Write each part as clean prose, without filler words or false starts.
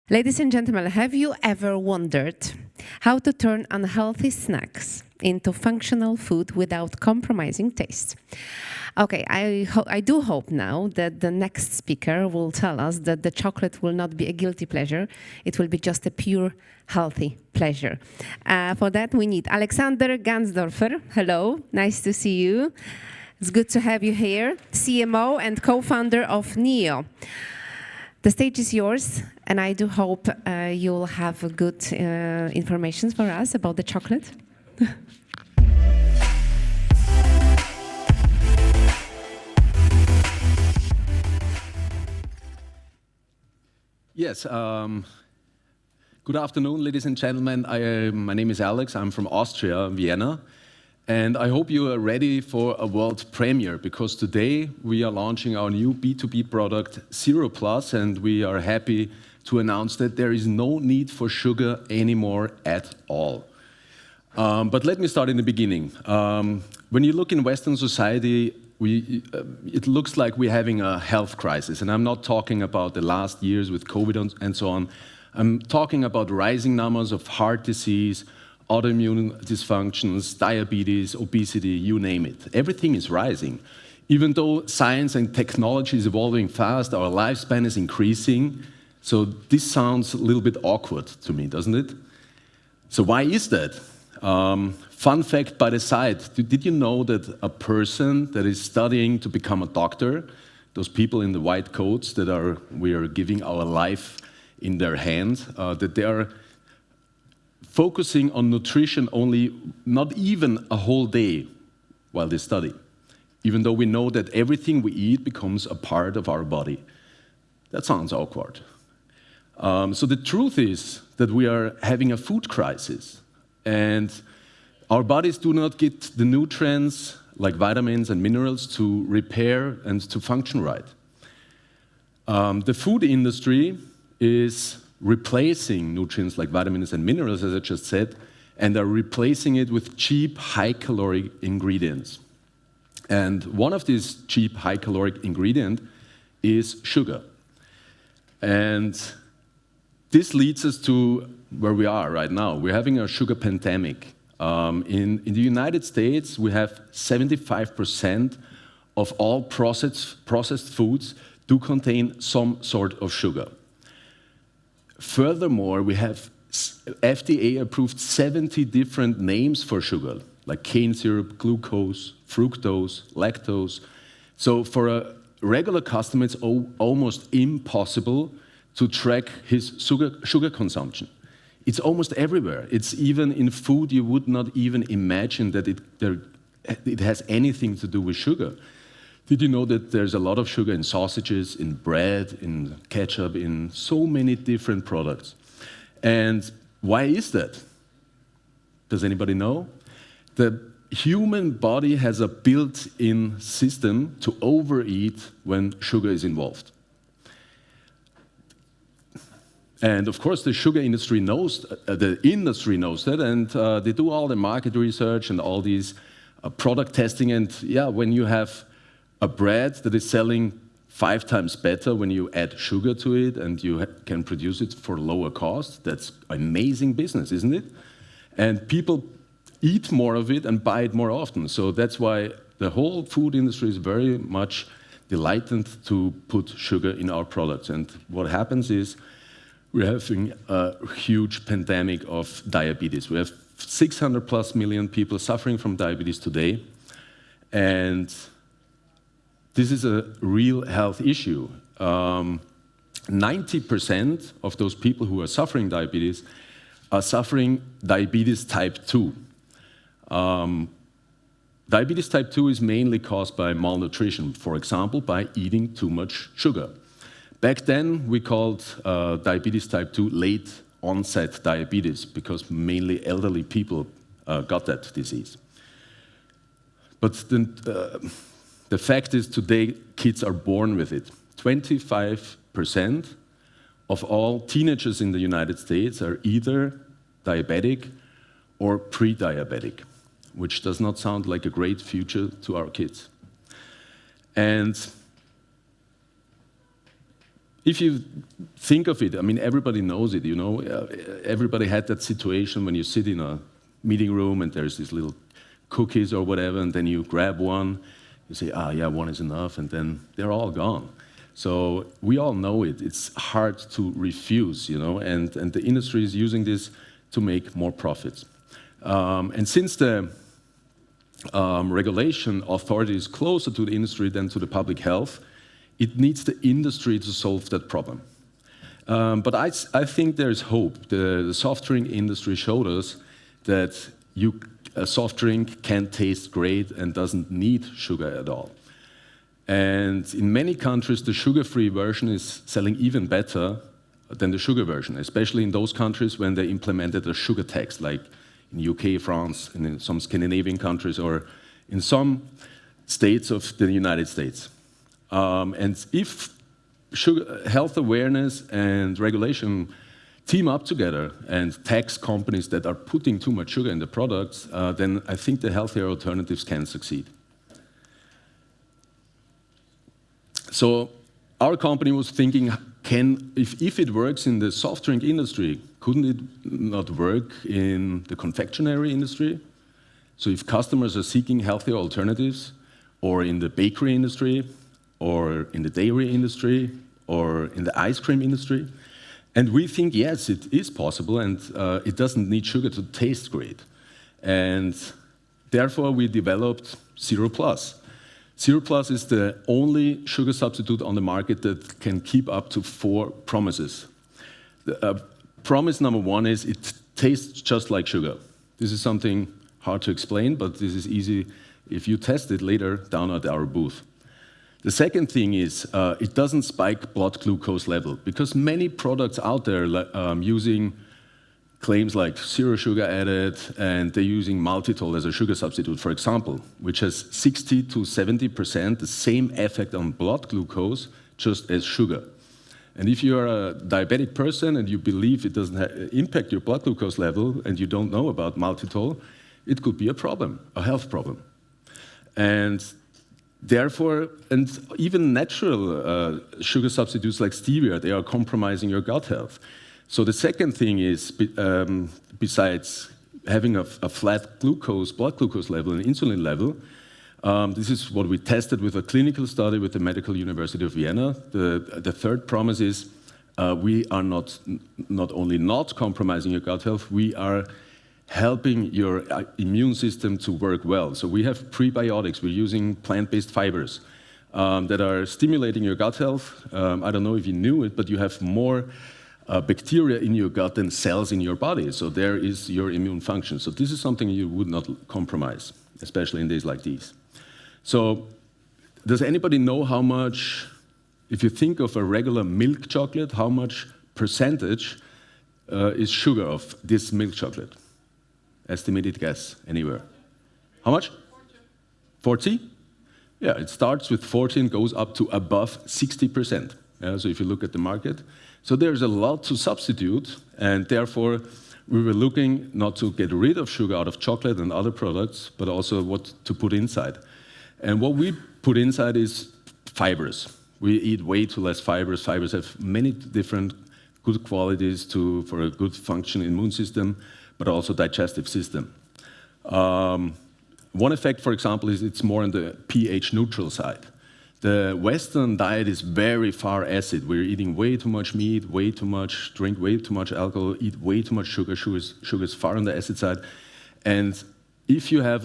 Ladies and gentlemen, have you ever wondered how to turn unhealthy snacks into functional food without compromising taste? Okay, I do hope now that the next speaker will tell us that the chocolate will not be a guilty pleasure, it will be just a pure, healthy pleasure. For that, we need Alexander Gänsdorfer. Hello, nice to see you. It's good to have you here, CMO and co-founder of NEOH. The stage is yours, and I do hope you'll have good information for us about the chocolate. Yes, good afternoon, ladies and gentlemen. My name is Alex, I'm from Austria, Vienna, and I hope you are ready for a world premiere, because today we are launching our new B2B product, Zero Plus, and we are happy to announce that there is no need for sugar anymore at all. But let me start in the beginning. When you look in Western society, it looks like we're having a health crisis, and I'm not talking about the last years with COVID and so on. I'm talking about rising numbers of heart disease, autoimmune dysfunctions, diabetes, obesity, you name it. Everything is rising. Even though science and technology is evolving fast, our lifespan is increasing. So this sounds a little bit awkward to me, doesn't it? So why is that? Fun fact by the side, did you know that a person that is studying to become a doctor, those people in the white coats that we are giving our life in their hands, that they are focusing on nutrition only not even a whole day while they study, even though we know that everything we eat becomes a part of our body. That sounds awkward. So the truth is that we are having a food crisis, and our bodies do not get the nutrients like vitamins and minerals to repair and to function right. The food industry is replacing nutrients like vitamins and minerals, as I just said, and are replacing it with cheap, high-caloric ingredients. And one of these cheap, high-caloric ingredients is sugar. And this leads us to where we are right now. We're having a sugar pandemic. In the United States, we have 75% of all processed foods do contain some sort of sugar. Furthermore, we have FDA-approved 70 different names for sugar, like cane syrup, glucose, fructose, lactose. So for a regular customer, it's almost impossible to track his sugar consumption. It's almost everywhere. It's even in food you would not even imagine that it has anything to do with sugar. Did you know that there's a lot of sugar in sausages, in bread, in ketchup, in so many different products? And why is that? Does anybody know? The human body has a built-in system to overeat when sugar is involved. And of course, the sugar industry knows, that, and they do all the market research and all these product testing. And yeah, when you have a bread that is selling 5 times better when you add sugar to it and you can produce it for lower cost, that's amazing business, isn't it? And people eat more of it and buy it more often. So that's why the whole food industry is very much delighted to put sugar in our products. And what happens is we're having a huge pandemic of diabetes. We have 600 plus million people suffering from diabetes today. And this is a real health issue. 90% of those people who are suffering diabetes are suffering diabetes type 2. Diabetes type 2 is mainly caused by malnutrition, for example, by eating too much sugar. Back then, we called diabetes type 2 late onset diabetes because mainly elderly people got that disease. But the fact is today kids are born with it. 25% of all teenagers in the United States are either diabetic or pre-diabetic, which does not sound like a great future to our kids. And if you think of it, I mean, everybody knows it, you know. Everybody had that situation when you sit in a meeting room and there's these little cookies or whatever, and then you grab one, you say, ah, yeah, one is enough, and then they're all gone. So we all know it. It's hard to refuse, you know, and the industry is using this to make more profits. And since the regulation authority is closer to the industry than to the public health, it needs the industry to solve that problem. But I think there's hope. The soft drink industry showed us that a soft drink can taste great and doesn't need sugar at all. And in many countries, the sugar-free version is selling even better than the sugar version, especially in those countries when they implemented a sugar tax, like in UK, France, and in some Scandinavian countries, or in some states of the United States. And if health awareness and regulation team up together and tax companies that are putting too much sugar in the products, then I think the healthier alternatives can succeed. So our company was thinking, if it works in the soft drink industry, couldn't it not work in the confectionery industry? So if customers are seeking healthier alternatives, or in the bakery industry, or in the dairy industry, or in the ice cream industry, and we think, yes, it is possible, and it doesn't need sugar to taste great. And therefore, we developed Zero Plus. Zero Plus is the only sugar substitute on the market that can keep up to 4 promises. Promise number 1 is it tastes just like sugar. This is something hard to explain, but this is easy if you test it later down at our booth. The second thing is it doesn't spike blood glucose level, because many products out there using claims like 0 sugar added, and they're using maltitol as a sugar substitute, for example, which has 60 to 70% the same effect on blood glucose just as sugar. And if you're a diabetic person and you believe it doesn't impact your blood glucose level and you don't know about maltitol, it could be a problem, a health problem. And therefore, and even natural sugar substitutes like stevia, they are compromising your gut health. So the second thing is, besides having a flat blood glucose level and insulin level, this is what we tested with a clinical study with the Medical University of Vienna. The third promise is we are not only not compromising your gut health, we are helping your immune system to work well. So we have prebiotics. We're using plant-based fibers that are stimulating your gut health. I don't know if you knew it, but you have more bacteria in your gut than cells in your body. So there is your immune function. So this is something you would not compromise, especially in days like these. So does anybody know how much, if you think of a regular milk chocolate, how much percentage is sugar of this milk chocolate? Estimated guess anywhere. How much? 40? Yeah, it starts with 40 and goes up to above 60%. Yeah, so if you look at the market. So there's a lot to substitute, and therefore we were looking not to get rid of sugar out of chocolate and other products, but also what to put inside. And what we put inside is fibers. We eat way too less fibers. Fibers have many different good qualities for a good functioning immune system, but also digestive system. One effect, for example, is it's more on the pH neutral side. The Western diet is very far acid. We're eating way too much meat, drink way too much alcohol, eat way too much sugar. Sugar is far on the acid side. And if you have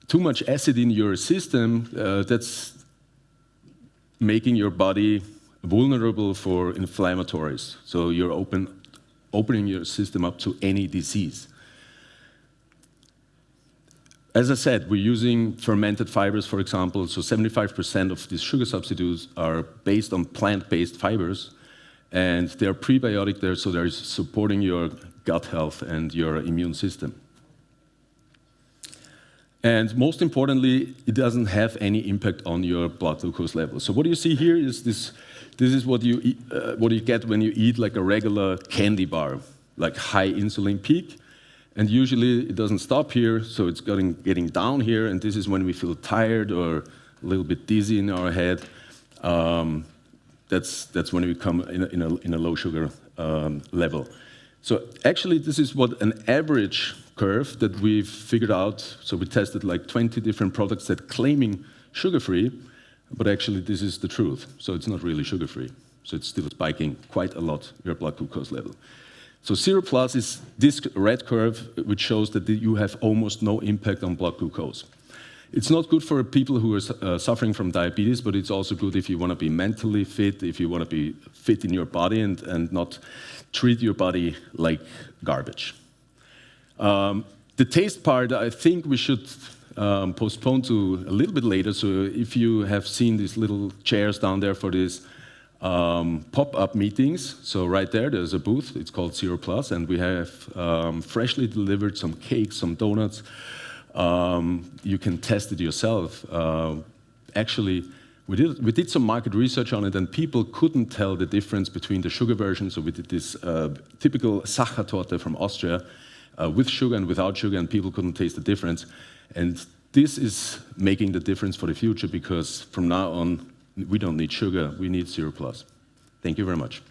too much acid in your system, that's making your body vulnerable for inflammatories. So you're opening your system up to any disease. As I said, we're using fermented fibers, for example, so 75% of these sugar substitutes are based on plant-based fibers, and they're prebiotic there, so they're supporting your gut health and your immune system. And most importantly, it doesn't have any impact on your blood glucose level. So what you see here is this is what you get when you eat like a regular candy bar, like high insulin peak. And usually it doesn't stop here, so it's getting down here, and this is when we feel tired or a little bit dizzy in our head. that's when we come in a low sugar level. So actually, this is what an average curve that we've figured out. So we tested like 20 different products that claiming sugar-free, but actually this is the truth. So it's not really sugar-free. So it's still spiking quite a lot your blood glucose level. So 0+ is this red curve, which shows that you have almost no impact on blood glucose. It's not good for people who are suffering from diabetes, but it's also good if you want to be mentally fit, if you want to be fit in your body and not treat your body like garbage. The taste part, I think we should postpone to a little bit later. So if you have seen these little chairs down there for these pop-up meetings, so right there's a booth, it's called 0+, and we have freshly delivered some cakes, some donuts. You can test it yourself. Actually, we did some market research on it, and people couldn't tell the difference between the sugar version. So we did this typical Sachertorte from Austria with sugar and without sugar, and people couldn't taste the difference. And this is making the difference for the future, because from now on, we don't need sugar, we need 0+. Thank you very much.